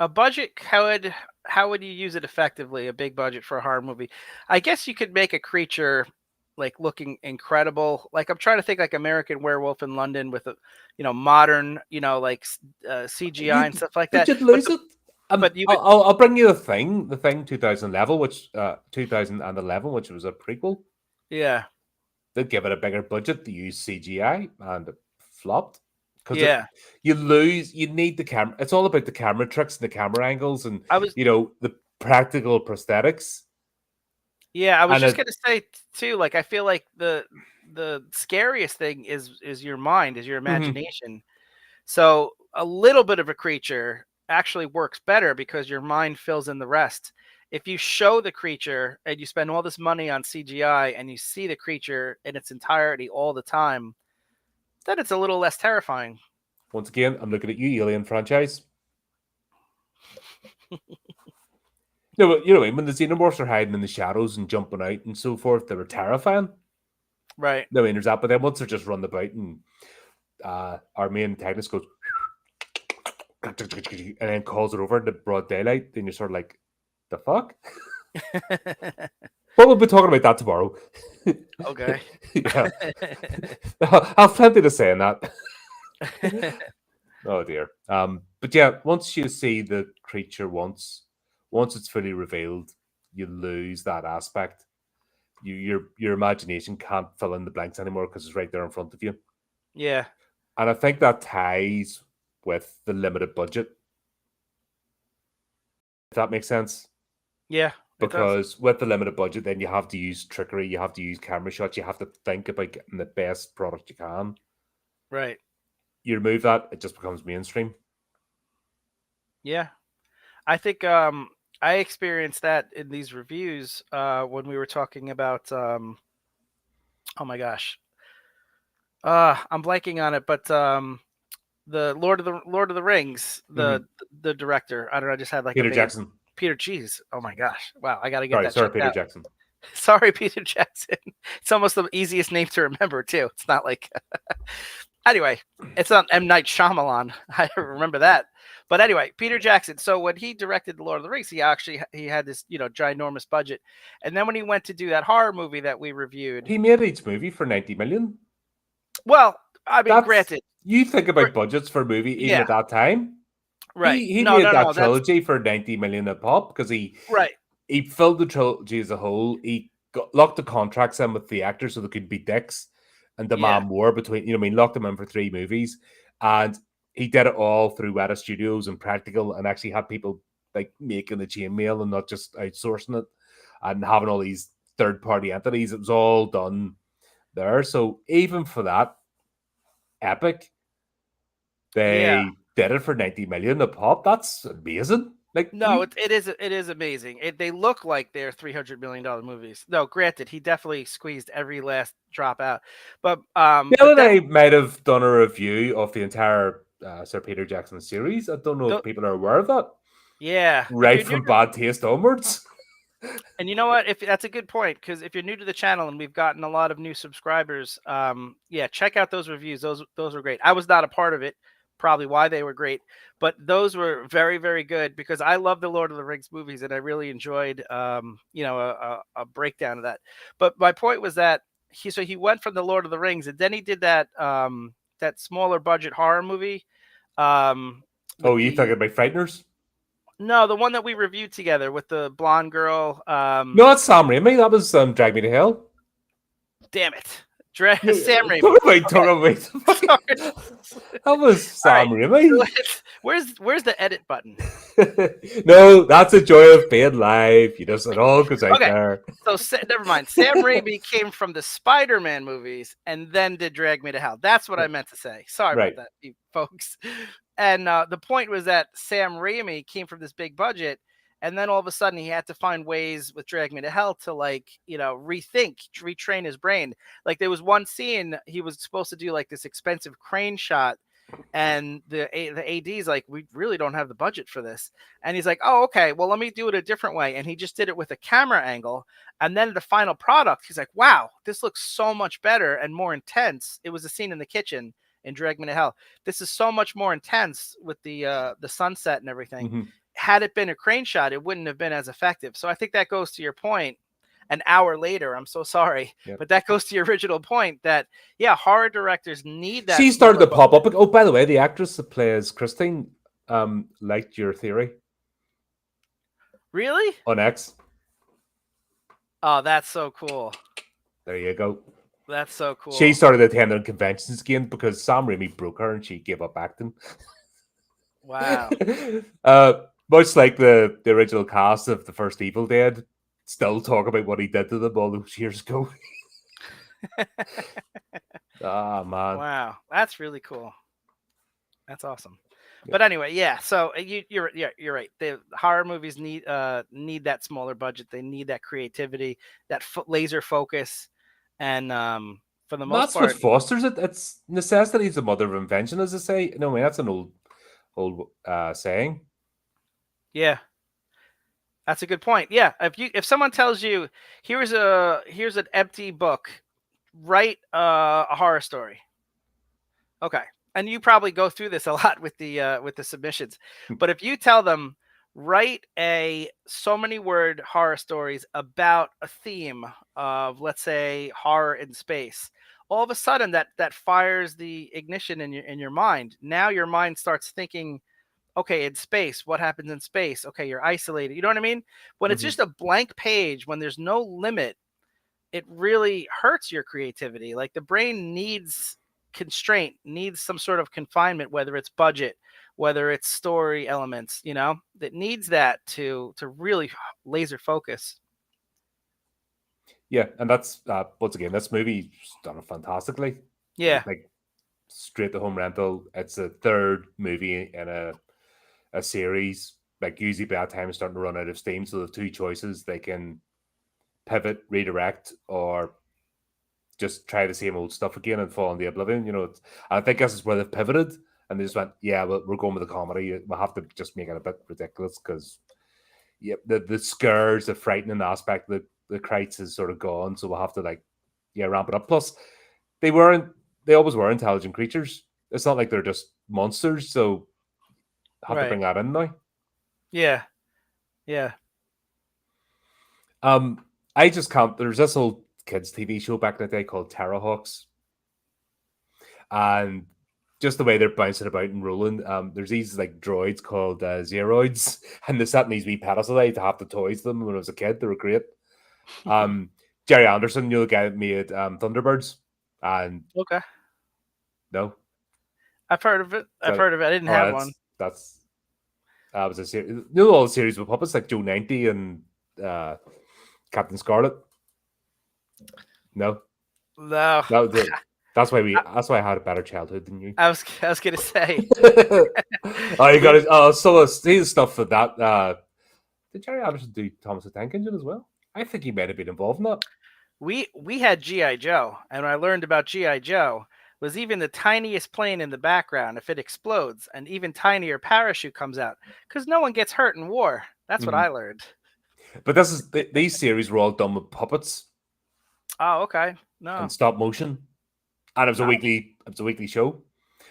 a budget. How would you use it effectively? A big budget for a horror movie. I guess you could make a creature like looking incredible. Like I'm trying to think like American Werewolf in London with a modern like CGI and stuff like
but
that.
you'd lose it.
But you would
I'll bring you the thing 2011, which 2011, which was a prequel.
yeah
They'd give it a bigger budget to use CGI, and it flopped because
yeah.
you lose. You need the camera. It's all about the camera tricks and the camera angles, and
I was
the practical prosthetics.
Yeah, I was
And
just gonna say too. Like, I feel like the scariest thing is your mind, is your
Mhm.
imagination. So a little bit of a creature actually works better because your mind fills in the rest. If you show the creature and you spend all this money on CGI and you see the creature in its entirety all the time, then it's a little less terrifying.
Once again, I'm looking at you, Alien franchise. No, but you know what I mean? When the xenomorphs are hiding in the shadows and jumping out and so forth, they were terrifying.
Right.
No, I mean, there's that. But then once they're just running about and our main antagonist goes and then calls it over into broad daylight, then you're sort of like, the fuck? But we'll be talking about that tomorrow.
Okay.
Yeah. I've plenty to say on that. Oh dear. But yeah, once you see the creature once it's fully revealed, you lose that aspect. Your imagination can't fill in the blanks anymore because it's right there in front of you.
Yeah.
And I think that ties with the limited budget. If that makes sense.
Yeah, it does.
Because with the limited budget, then you have to use trickery, you have to use camera shots, you have to think about getting the best product you can.
Right.
You remove that, it just becomes mainstream.
Yeah. I think I experienced that in these reviews when we were talking about oh my gosh. I'm blanking on it, but the Lord of the Rings, the director. I don't know, I just had like
Peter
a
Jackson.
Peter, jeez. Oh my gosh. Wow, I got to get that
Sorry,
checked
Peter
out.
Jackson.
Sorry, Peter Jackson. It's almost the easiest name to remember too. It's not like anyway, it's on M. Night Shyamalan. I remember that. But anyway, Peter Jackson. So when he directed The Lord of the Rings, he had this, ginormous budget. And then when he went to do that horror movie that we reviewed,
He made each movie for 90 million.
well, I mean, granted.
You think about budgets for a movie even at that time.
Right.
He made that trilogy for 90 million a pop because he filled the trilogy as a whole. He locked the contracts in with the actors so they could be dicks and demand more between, locked them in for 3 movies. And he did it all through Weta Studios and practical and actually had people like making the chainmail and not just outsourcing it and having all these third-party entities. It was all done there. So even for that epic, they did it for 90 million a pop. That's amazing. Like,
no, it is amazing. They look like they're $300 million movies. No, granted, he definitely squeezed every last drop out. But
they might have done a review of the entire Sir Peter Jackson series. I don't know if people are aware of that.
Yeah,
right from Bad Taste onwards.
And you know what? If that's a good point, because if you're new to the channel and we've gotten a lot of new subscribers, check out those reviews. Those were great. I was not a part of it. Probably why they were great, but those were very, very good because I love the Lord of the Rings movies and I really enjoyed, a breakdown of that. But my point was that he went from the Lord of the Rings and then he did that that smaller budget horror movie.
You talking about Frighteners?
No, the one that we reviewed together with the blonde girl.
No, it's Sam Raimi. That was Drag Me to Hell.
Damn it. Sam Raimi.
That was Sam Raimi.
Where's the edit button?
No, that's the joy of being live. It all goes out there.
So never mind. Sam Raimi came from the Spider-Man movies and then did Drag Me to Hell. That's what I meant to say. Sorry about that, you folks. And the point was that Sam Raimi came from this big budget. And then all of a sudden he had to find ways with Drag Me to Hell to retrain his brain. Like there was one scene he was supposed to do like this expensive crane shot. And the AD's like, we really don't have the budget for this. And he's like, oh, okay, well, let me do it a different way. And he just did it with a camera angle. And then the final product, he's like, wow, this looks so much better and more intense. It was a scene in the kitchen in Drag Me to Hell. This is so much more intense with the sunset and everything. Mm-hmm. Had it been a crane shot, it wouldn't have been as effective. So I think that goes to your point. An hour later, I'm so sorry, but that goes to your original point that horror directors need that.
She started to pop up. Oh, by the way, the actress that plays Christine liked your theory.
Really?
On X.
Oh, that's so cool.
There you go.
That's so cool.
She started attending conventions again because Sam Raimi broke her and she gave up acting.
Wow.
Much like the original cast of the first Evil Dead, still talk about what he did to them all those years ago. Ah, man.
Wow, that's really cool. That's awesome. Yeah. But anyway, so you're right. The horror movies need that smaller budget. They need that creativity, that laser focus, and for the most part,
that's what fosters it. It's necessity is the mother of invention, as I say. No, I mean that's an old saying.
Yeah, that's a good point. Yeah, if someone tells you here's an empty book, write a horror story. Okay, and you probably go through this a lot with the submissions. But if you tell them write so many word horror stories about a theme of, let's say, horror in space, all of a sudden that fires the ignition in your mind. Now your mind starts thinking, okay, in space, what happens in space? Okay, you're isolated. You know what I mean? When it's just a blank page, when there's no limit, it really hurts your creativity. Like the brain needs constraint, needs some sort of confinement, whether it's budget, whether it's story elements, that needs that to really laser focus.
Yeah, and that's once again, this movie's done fantastically.
Yeah.
Like straight to home rental. It's a third movie in a series. Like usually by that time it's starting to run out of steam. So there's two choices. They can pivot, redirect, or just try the same old stuff again and fall into oblivion. I think this is where they've pivoted and they just went, yeah, well, we're going with the comedy. We'll have to just make it a bit ridiculous because the scares, the frightening aspect, the Kreitz is sort of gone. So we'll have to ramp it up. Plus, they always were intelligent creatures. It's not like they're just monsters. So have to bring that in now.
Yeah. Yeah.
I just can't. There's this old kids TV show back in the day called Terrahawks, and just the way they're bouncing about and rolling. There's these droids called Zeroids, and they sat in these wee pedestals to have the toys to them when I was a kid. They were great. Jerry Anderson, the guy that made Thunderbirds, and
okay,
no,
I've heard of it. I didn't have one.
That was a series. All the series with puppets like Joe 90 and Captain Scarlet. No. That's why I had a better childhood than you.
I was gonna say.
You got it. So see the stuff for that. Did Jerry Anderson do Thomas the Tank Engine as well? I think he might have been involved in that.
We had G.I. Joe, and when I learned about G.I. Joe, was even the tiniest plane in the background, if it explodes, an even tinier parachute comes out, because no one gets hurt in war. That's what I learned.
But these series were all done with puppets.
Oh, okay. No.
And stop motion. And it was a weekly show.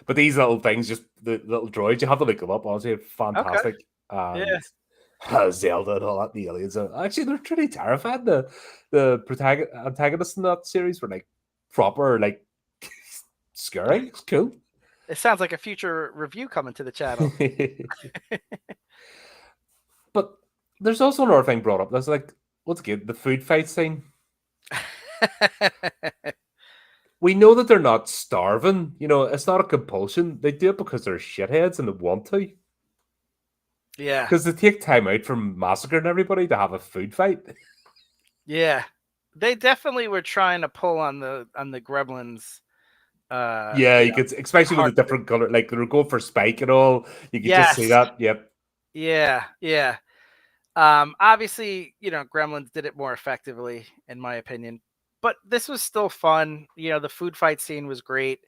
But these little things, just the little droids, you have to look them up, honestly. Fantastic. Okay. Zelda and all that, the aliens. Actually, they're pretty terrified. The antagonists in that series were proper, scary. It's cool.
It sounds like a future review coming to the channel.
But there's also another thing brought up. That's once again, the food fight scene. We know that they're not starving. It's not a compulsion. They do it because they're shitheads and they want to.
Yeah.
Because they take time out from massacring everybody to have a food fight.
Yeah. They definitely were trying to pull on the gremlins.
You could, especially with the different color, they were going for Spike and all. You could just see that. Yep.
Yeah. Yeah. Obviously, Gremlins did it more effectively, in my opinion. But this was still fun. The food fight scene was great.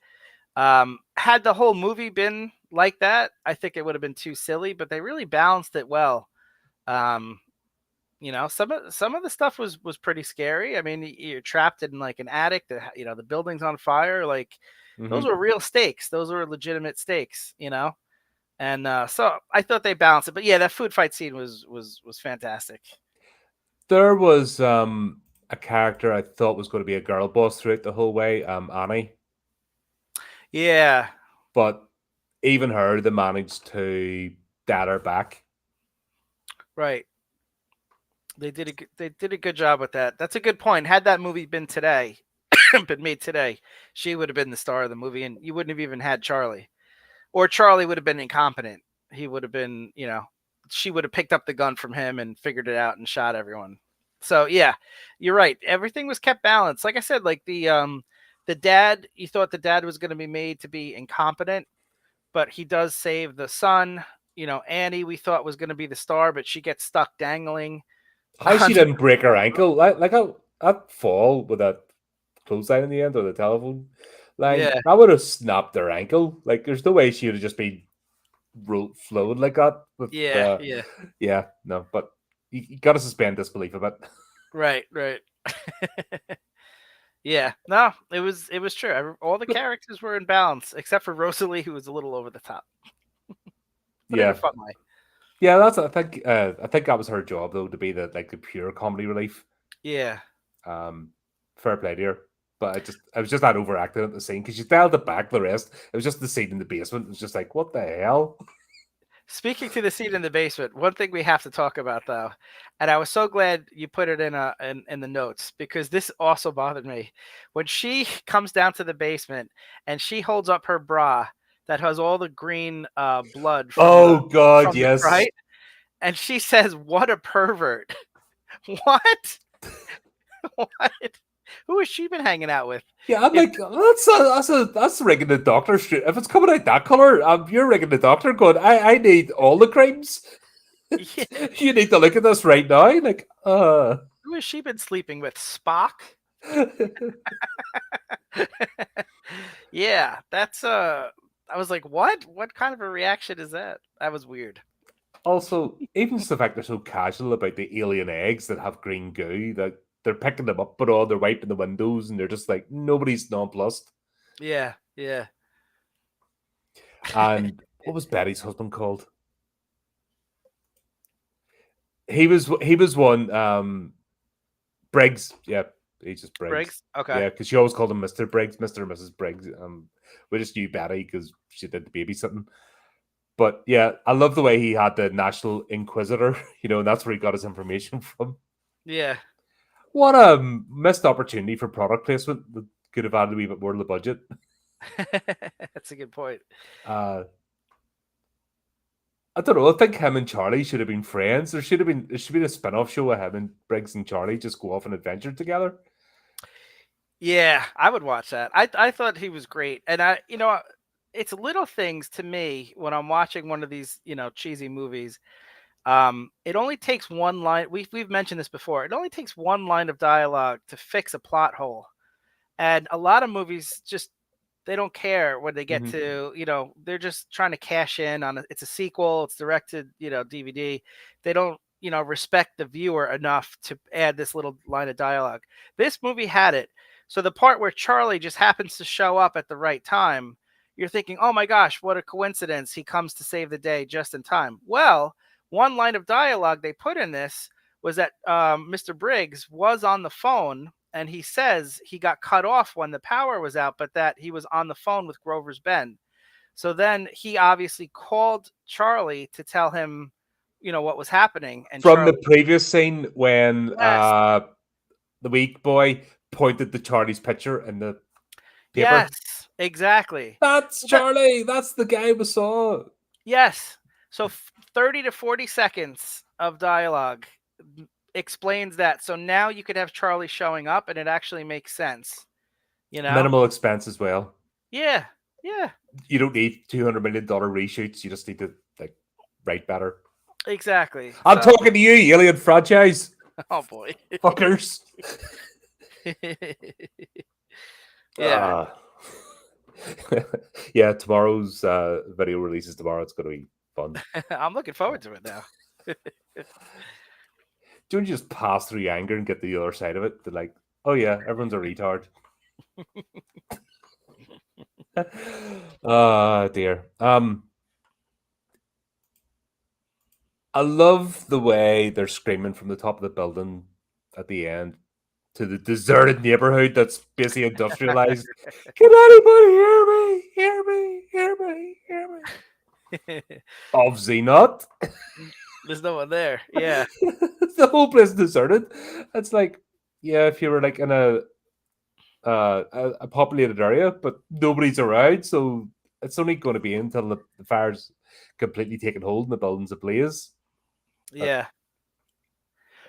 Had the whole movie been like that, I think it would have been too silly, but they really balanced it well. Some of the stuff was pretty scary. I mean, you're trapped in an attic, the building's on fire. Those were real stakes. Those were legitimate stakes, And so I thought they balanced it. But yeah, that food fight scene was fantastic.
There was a character I thought was going to be a girl boss throughout the whole way, Annie.
Yeah.
But even her, they managed to dad her back.
Right. They did a good job with that. That's a good point. Had that movie been made today, she would have been the star of the movie, and you wouldn't have even had Charlie. Or Charlie would have been incompetent. He would have been, she would have picked up the gun from him and figured it out and shot everyone. So yeah, you're right. Everything was kept balanced. Like I said, the dad, you thought the dad was going to be made to be incompetent, but he does save the son. Annie, we thought was going to be the star, but she gets stuck dangling.
How she didn't break her ankle? That fall with that clothesline in the end or the telephone line, that would have snapped her ankle. There's no way she would have just been flowed like that. With, no, but you got to suspend disbelief a bit.
Right. Yeah, no, it was true. All the characters were in balance except for Rosalie, who was a little over the top. But in a fun way.
Yeah, I think that was her job though, to be the pure comedy relief.
Yeah.
Fair play to her. But I was just that overacting at the scene because she dialed it back. The rest, it was just the scene in the basement. It was just what the hell?
Speaking to the scene in the basement, one thing we have to talk about though, and I was so glad you put it in the notes because this also bothered me. When she comes down to the basement and she holds up her bra that has all the green blood
Oh God,
from the
yes.
right, and she says, "What a pervert." What? What? Who has she been hanging out with?
Yeah, I'm
If
like, that's rigging the doctor straight. If it's coming out that color, you're rigging the doctor going, I need all the crimes.
yeah,
You need to look at this right now. Like,
who has she been sleeping with? Spock? Yeah, that's I was like, what? What kind of a reaction is that? That was weird.
Also, even just the fact they're so casual about the alien eggs that have green goo, that they're picking them up, but all they're wiping the windows, and they're just like nobody's nonplussed.
Yeah, yeah.
And what was Betty's husband called? He was one. Briggs. Yeah, he's just Briggs.
Briggs? Okay.
Yeah, because she always called him Mr. Briggs, Mr. and Mrs. Briggs. We just knew Betty because she did the babysitting. But yeah, I love the way he had the National Inquisitor, and that's where he got his information from.
Yeah.
What a missed opportunity for product placement that could have added a wee bit more to the budget.
That's a good point.
I don't know. I think him and Charlie should have been friends. There should be a spin-off show of him and Briggs and Charlie just go off on adventure together.
Yeah, I would watch that. I thought he was great. And it's little things to me when I'm watching one of these, cheesy movies. It only takes one line. We've mentioned this before. It only takes one line of dialogue to fix a plot hole. And a lot of movies just they don't care when they get to, they're just trying to cash in on it's a sequel, it's directed, DVD. They don't, respect the viewer enough to add this little line of dialogue. This movie had it. So the part where Charlie just happens to show up at the right time, you're thinking, oh my gosh, what a coincidence. He comes to save the day just in time. Well, one line of dialogue they put in this was that Mr. Briggs was on the phone and he says he got cut off when the power was out, but that he was on the phone with Grover's Bend. So then he obviously called Charlie to tell him, what was happening. And
From
Charlie,
the previous scene when
yes,
the weak boy pointed to Charlie's picture in the paper.
yes, exactly.
That's Charlie. That's the guy we saw.
Yes. So 30 to 40 seconds of dialogue explains that. So now you could have Charlie showing up and it actually makes sense.
Minimal expense as well.
Yeah. Yeah.
You don't need $200 million reshoots. You just need to write better.
Exactly.
I'm talking to you, Alien franchise.
Oh boy.
Fuckers.
Yeah.
Yeah, tomorrow's video releases tomorrow. It's going to be fun.
I'm looking forward to it now.
Don't you just pass through anger and get to the other side of it? They're like, oh yeah, everyone's a retard. Oh dear. I love the way they're screaming from the top of the building at the end to the deserted neighborhood that's basically industrialized. Can anybody hear me? Hear me? Hear me? Hear me? Obviously not.
There's no one there. Yeah.
The whole place is deserted. It's like, yeah, if you were like in a populated area, but nobody's around, so it's only going to be until the fire's completely taken hold and the building's ablaze.
Yeah.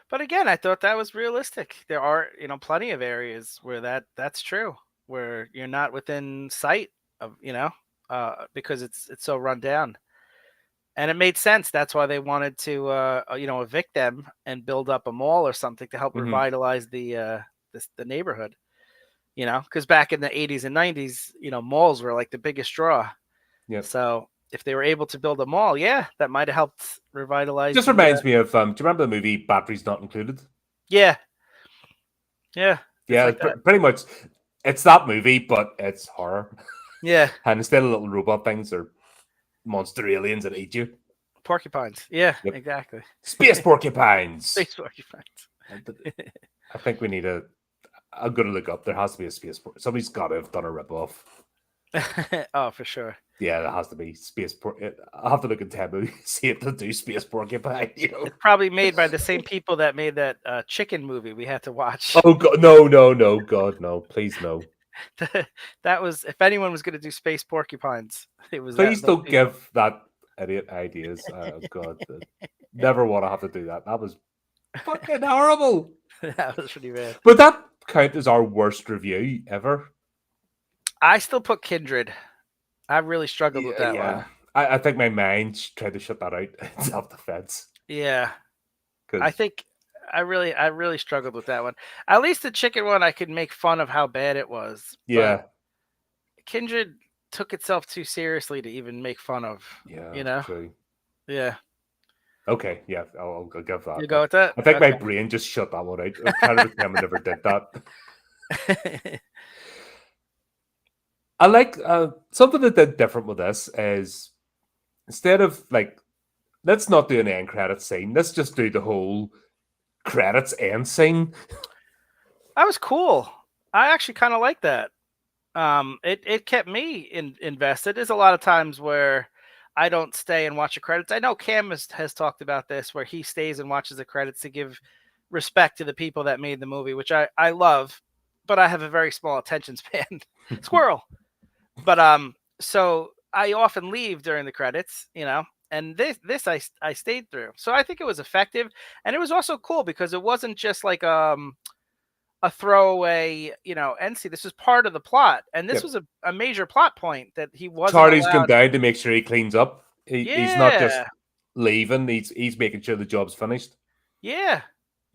But again, I thought that was realistic. There are, plenty of areas where that's true, where you're not within sight of, because it's so run down. And it made sense. That's why they wanted to, evict them and build up a mall or something to help revitalize the neighborhood. Because back in the 80s and 90s, malls were like the biggest draw.
Yeah.
So if they were able to build a mall, yeah, that might have helped revitalize.
Just reminds me of, do you remember the movie Batteries Not Included?
Yeah. Yeah.
Yeah,
like
pretty much. It's that movie, but it's horror.
Yeah.
And instead of little robot things, they're monster aliens that eat you.
Porcupines. Yeah,
Yep.
exactly.
Space porcupines.
Space porcupines.
I think we need I'm going to look up. There has to be a space porcupine. Somebody's got to have done a ripoff.
Oh, for sure.
Yeah, it has to be space. I have to look at Taboo, see if they do space porcupine.
It's probably made by the same people that made that chicken movie we had to watch.
Oh God, no, God, no, please no.
That was, if anyone was going to do space porcupines, it was that.
Please don't give that idiot ideas. God, never want to have to do that. That was fucking horrible.
That was pretty bad.
But that count as our worst review ever.
I still put Kindred. I really struggled with that one.
I think my mind tried to shut that out in self-defense.
Yeah. I think I really struggled with that one. At least the chicken one, I could make fun of how bad it was.
Yeah.
But Kindred took itself too seriously to even make fun of.
Yeah.
You know?
True.
Yeah.
Okay. Yeah. I'll give that.
You go with that?
I think my brain just shut that one out. I'm trying to pretend I never did that. I like something that did different with this is instead of like, let's not do an end credits scene. Let's just do the whole credits end scene.
That was cool. I actually kind of like that. It kept me invested. There's a lot of times where I don't stay and watch the credits. I know Cam has talked about this, where he stays and watches the credits to give respect to the people that made the movie, which I love, but I have a very small attention span. Squirrel. But so I often leave during the credits, you know, and this I stayed through. So I think it was effective, and it was also cool because it wasn't just like a throwaway, you know, NC. This was part of the plot, and this was a major plot point that he wasn't.
Charlie's
allowed...
gone down to make sure he cleans up. He's not just leaving. He's making sure the job's finished.
Yeah,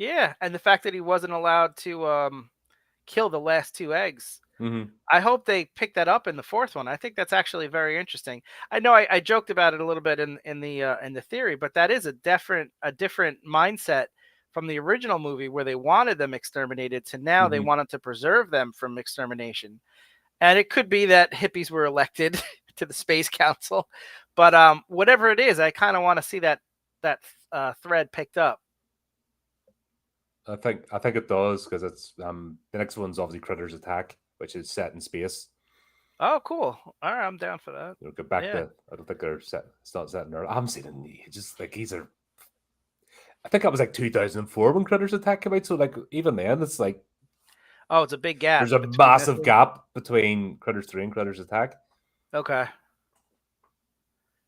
and the fact that he wasn't allowed to kill the last 2 eggs.
Mm-hmm.
I hope they pick that up in the 4th one. I think that's actually very interesting. I know I joked about it a little bit in the theory, but that is a different mindset from the original movie, where they wanted them exterminated, to now they wanted to preserve them from extermination. And it could be that hippies were elected to the Space Council, but whatever it is, I kind of want to see that thread picked up.
I think it does, because it's the next one's obviously Critters Attack, which is set in space.
Oh, cool! All right, I'm down for that.
Go back to. I don't think they're set. It's not set in Earth. I haven't seen it. Just like these are. I think that was like 2004 when Critters Attack came out. So like even then, it's like.
Oh, it's a big gap.
There's a massive gap between Critters 3 and Critters Attack.
Okay.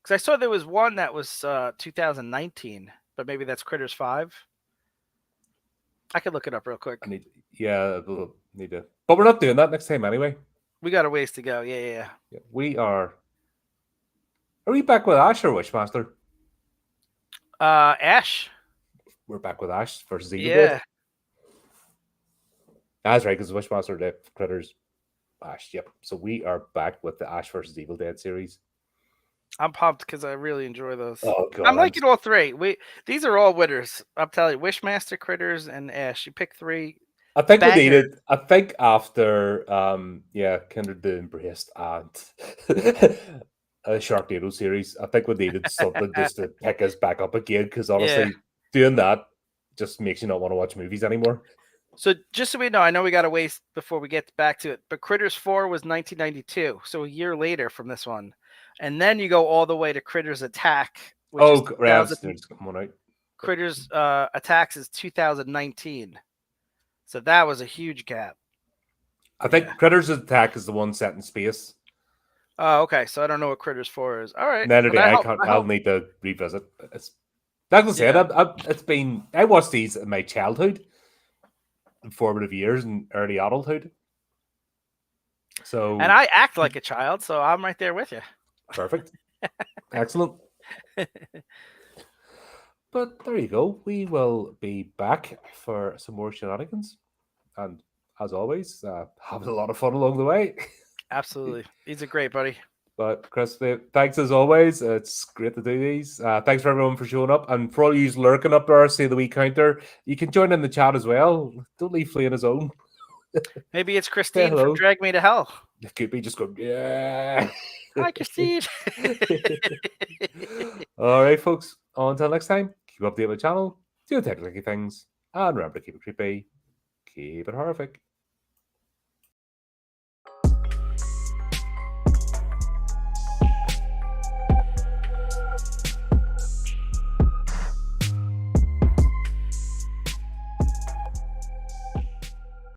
Because I saw there was one that was 2019, but maybe that's Critters 5. I could look it up real quick.
We'll need to. But we're not doing that next time anyway.
We got a ways to go. Yeah.
We are. Are we back with Ash or Wishmaster?
Ash.
We're back with Ash versus Evil
Yeah.
Dead. That's right, because Wishmaster, the Critters, Ash. Yep. So we are back with the Ash versus Evil Dead series.
I'm pumped because I really enjoy those.
Oh god,
I'm liking all 3. These are all winners. I'm telling you, Wishmaster, Critters, and Ash. You pick 3.
I think we needed. I think after, Kindred the Embraced and a Sharknado series, I think we needed something just to pick us back up again. Because honestly, doing that just makes you not want to watch movies anymore.
So just so we know, I know we got to wait before we get back to it, but Critters 4 was 1992, so a year later from this one, and then you go all the way to Critters Attack. Which Critters Attacks is 2019. So that was a huge gap.
I think Critters Attack is the one set in space.
Oh, okay. So I don't know what Critters 4 is. All right.
Neither do I. I'll need to revisit. Like I said, it's been. I watched these in my childhood, formative years, and early adulthood. So.
And I act like a child, so I'm right there with you.
Perfect. Excellent. But there you go. We will be back for some more shenanigans. And as always, having a lot of fun along the way.
Absolutely. These are great, buddy.
But Chris, thanks as always. It's great to do these. Thanks for everyone for showing up. And for all you lurking up there, say the wee counter, you can join in the chat as well. Don't leave Flea on his own.
Maybe it's Christine from Drag Me to Hell.
It could be just going, yeah.
Hi, Christine.
All right, folks. Until next time, keep updated with the channel, do the technical things, and remember to keep it creepy, keep it horrific.